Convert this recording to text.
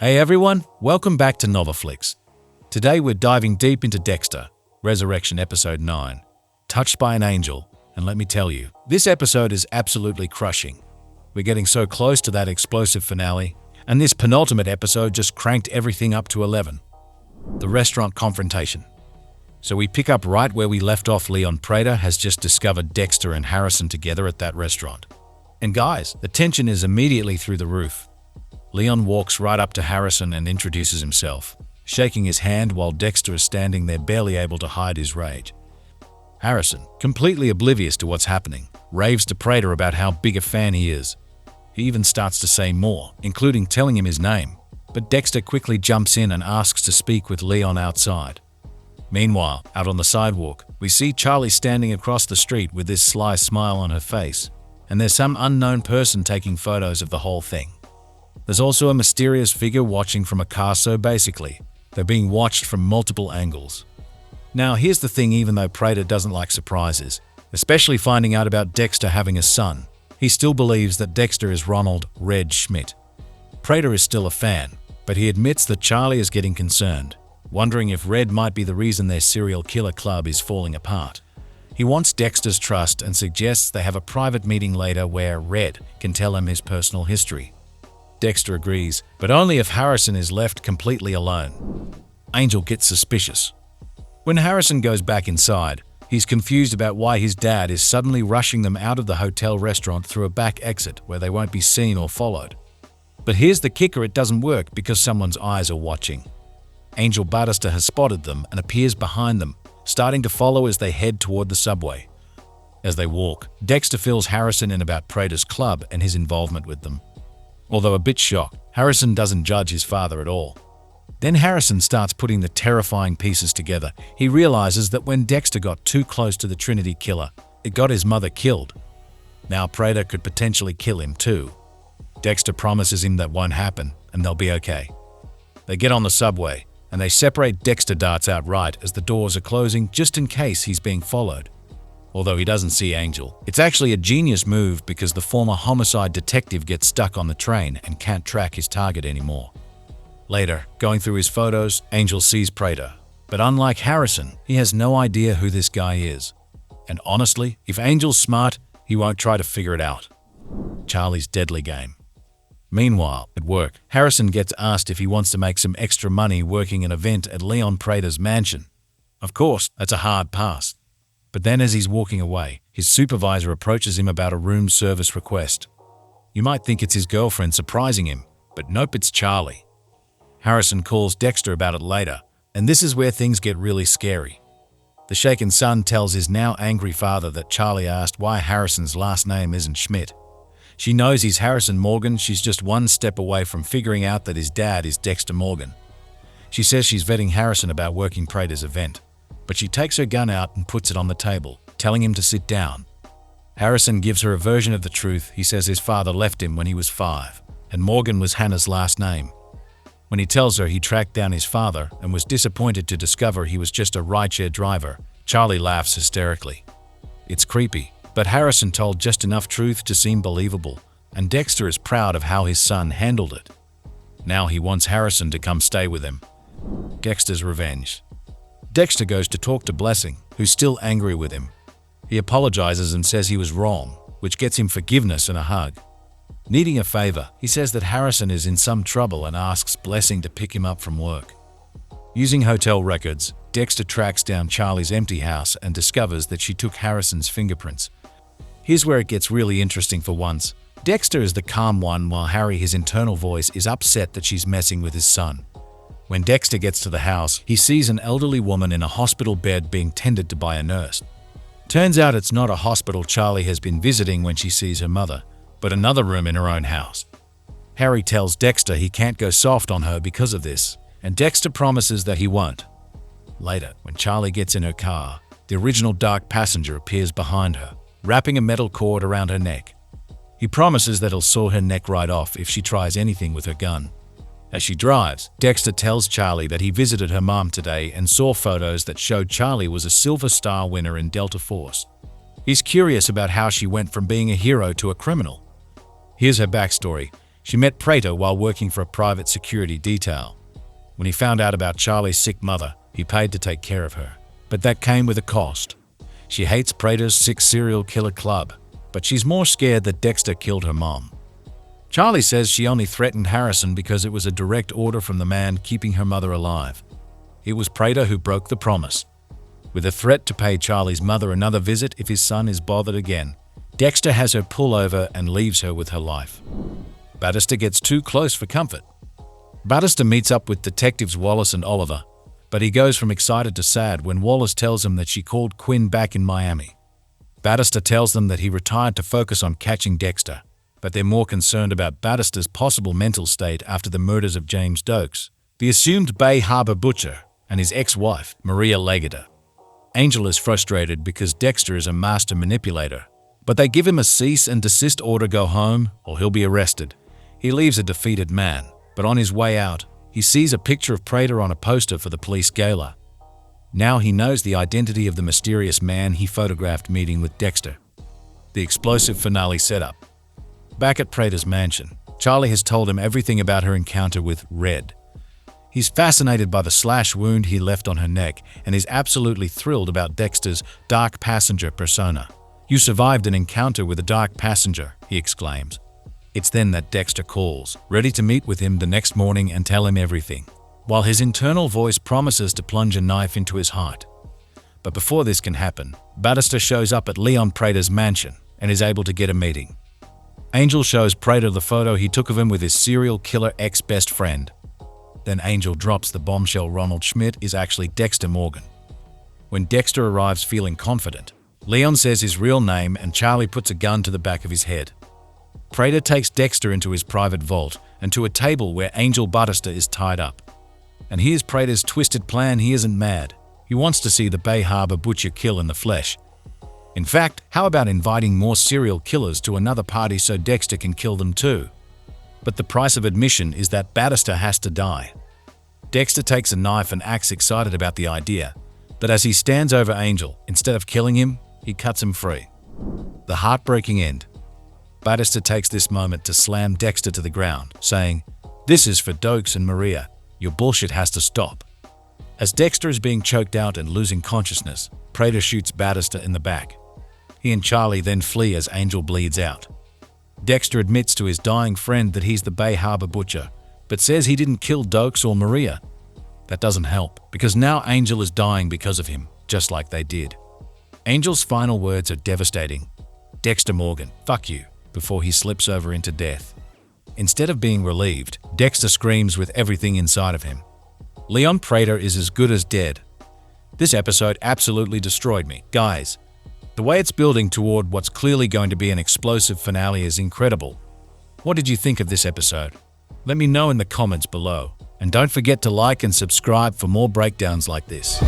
Hey everyone, welcome back to NovoFlix. Today we're diving deep into Dexter Resurrection Episode 9, Touched by an Angel, and let me tell you, this episode is absolutely crushing. We're getting so close to that explosive finale, and this penultimate episode just cranked everything up to 11. The restaurant confrontation. So we pick up right where we left off. Leon Prater has just discovered Dexter and Harrison together at that restaurant. And guys, the tension is immediately through the roof. Leon walks right up to Harrison and introduces himself, shaking his hand while Dexter is standing there barely able to hide his rage. Harrison, completely oblivious to what's happening, raves to Prater about how big a fan he is. He even starts to say more, including telling him his name, but Dexter quickly jumps in and asks to speak with Leon outside. Meanwhile, out on the sidewalk, we see Charley standing across the street with this sly smile on her face, and there's some unknown person taking photos of the whole thing. There's also a mysterious figure watching from a car, so basically, they're being watched from multiple angles. Now here's the thing, even though Prater doesn't like surprises, especially finding out about Dexter having a son, he still believes that Dexter is Ronald "Red" Schmidt. Prater is still a fan, but he admits that Charley is getting concerned, wondering if Red might be the reason their serial killer club is falling apart. He wants Dexter's trust and suggests they have a private meeting later where Red can tell him his personal history. Dexter agrees, but only if Harrison is left completely alone. Angel gets suspicious. When Harrison goes back inside, he's confused about why his dad is suddenly rushing them out of the hotel restaurant through a back exit where they won't be seen or followed. But here's the kicker, it doesn't work because someone's eyes are watching. Angel Batista has spotted them and appears behind them, starting to follow as they head toward the subway. As they walk, Dexter fills Harrison in about Prater's club and his involvement with them. Although a bit shocked, Harrison doesn't judge his father at all. Then Harrison starts putting the terrifying pieces together. He realizes that when Dexter got too close to the Trinity killer, it got his mother killed. Now Prater could potentially kill him too. Dexter promises him that won't happen and they'll be okay. They get on the subway, and they separate. Dexter darts out right as the doors are closing just in case he's being followed. Although he doesn't see Angel, it's actually a genius move because the former homicide detective gets stuck on the train and can't track his target anymore. Later, going through his photos, Angel sees Prater, but unlike Harrison, he has no idea who this guy is. And honestly, if Angel's smart, he won't try to figure it out. Charley's deadly game. Meanwhile, at work, Harrison gets asked if he wants to make some extra money working an event at Leon Prater's mansion. Of course, that's a hard pass. But then as he's walking away, his supervisor approaches him about a room service request. You might think it's his girlfriend surprising him, but nope, it's Charley. Harrison calls Dexter about it later, and this is where things get really scary. The shaken son tells his now angry father that Charley asked why Harrison's last name isn't Schmidt. She knows he's Harrison Morgan. She's just one step away from figuring out that his dad is Dexter Morgan. She says she's vetting Harrison about working Prater's event, but she takes her gun out and puts it on the table, telling him to sit down. Harrison gives her a version of the truth. He says his father left him when he was 5, and Morgan was Hannah's last name. When he tells her he tracked down his father and was disappointed to discover he was just a rideshare driver, Charley laughs hysterically. It's creepy, but Harrison told just enough truth to seem believable, and Dexter is proud of how his son handled it. Now he wants Harrison to come stay with him. Dexter's revenge. Dexter goes to talk to Blessing, who's still angry with him. He apologizes and says he was wrong, which gets him forgiveness and a hug. Needing a favor, he says that Harrison is in some trouble and asks Blessing to pick him up from work. Using hotel records, Dexter tracks down Charley's empty house and discovers that she took Harrison's fingerprints. Here's where it gets really interesting for once. Dexter is the calm one while Harry, his internal voice, is upset that she's messing with his son. When Dexter gets to the house, he sees an elderly woman in a hospital bed being tended to by a nurse. Turns out it's not a hospital Charley has been visiting when she sees her mother, but another room in her own house. Harry tells Dexter he can't go soft on her because of this, and Dexter promises that he won't. Later, when Charley gets in her car, the original dark passenger appears behind her, wrapping a metal cord around her neck. He promises that he'll saw her neck right off if she tries anything with her gun. As she drives, Dexter tells Charley that he visited her mom today and saw photos that showed Charley was a Silver Star winner in Delta Force. He's curious about how she went from being a hero to a criminal. Here's her backstory. She met Prater while working for a private security detail. When he found out about Charley's sick mother, he paid to take care of her. But that came with a cost. She hates Prater's sick serial killer club, but she's more scared that Dexter killed her mom. Charley says she only threatened Harrison because it was a direct order from the man keeping her mother alive. It was Prater who broke the promise. With a threat to pay Charley's mother another visit if his son is bothered again, Dexter has her pull over and leaves her with her life. Batista gets too close for comfort. Batista meets up with detectives Wallace and Oliver, but he goes from excited to sad when Wallace tells him that she called Quinn back in Miami. Batista tells them that he retired to focus on catching Dexter, but they're more concerned about Batista's possible mental state after the murders of James Dokes, the assumed Bay Harbor butcher, and his ex-wife, Maria Legata. Angel is frustrated because Dexter is a master manipulator, but they give him a cease and desist order: go home or he'll be arrested. He leaves a defeated man, but on his way out, he sees a picture of Prater on a poster for the police gala. Now he knows the identity of the mysterious man he photographed meeting with Dexter. The explosive finale setup. Back at Prater's mansion, Charley has told him everything about her encounter with Red. He's fascinated by the slash wound he left on her neck and is absolutely thrilled about Dexter's dark passenger persona. "You survived an encounter with a dark passenger," he exclaims. It's then that Dexter calls, ready to meet with him the next morning and tell him everything, while his internal voice promises to plunge a knife into his heart. But before this can happen, Batista shows up at Leon Prater's mansion and is able to get a meeting. Angel shows Prater the photo he took of him with his serial killer ex-best friend. Then Angel drops the bombshell Ronald Schmidt is actually Dexter Morgan. When Dexter arrives feeling confident, Leon says his real name and Charley puts a gun to the back of his head. Prater takes Dexter into his private vault and to a table where Angel Batista is tied up. And here's Prater's twisted plan. He isn't mad. He wants to see the Bay Harbor butcher kill in the flesh. In fact, how about inviting more serial killers to another party so Dexter can kill them too? But the price of admission is that Batista has to die. Dexter takes a knife and acts excited about the idea, but as he stands over Angel, instead of killing him, he cuts him free. The heartbreaking end. Batista takes this moment to slam Dexter to the ground, saying, "This is for Dokes and Maria. Your bullshit has to stop." As Dexter is being choked out and losing consciousness, Prater shoots Batista in the back. He and Charley then flee as Angel bleeds out. Dexter admits to his dying friend that he's the Bay Harbor butcher, but says he didn't kill Dokes or Maria. That doesn't help, because now Angel is dying because of him, just like they did. Angel's final words are devastating. "Dexter Morgan, fuck you," before he slips over into death. Instead of being relieved, Dexter screams with everything inside of him. Leon Prater is as good as dead. This episode absolutely destroyed me, guys. The way it's building toward what's clearly going to be an explosive finale is incredible. What did you think of this episode? Let me know in the comments below. And don't forget to like and subscribe for more breakdowns like this.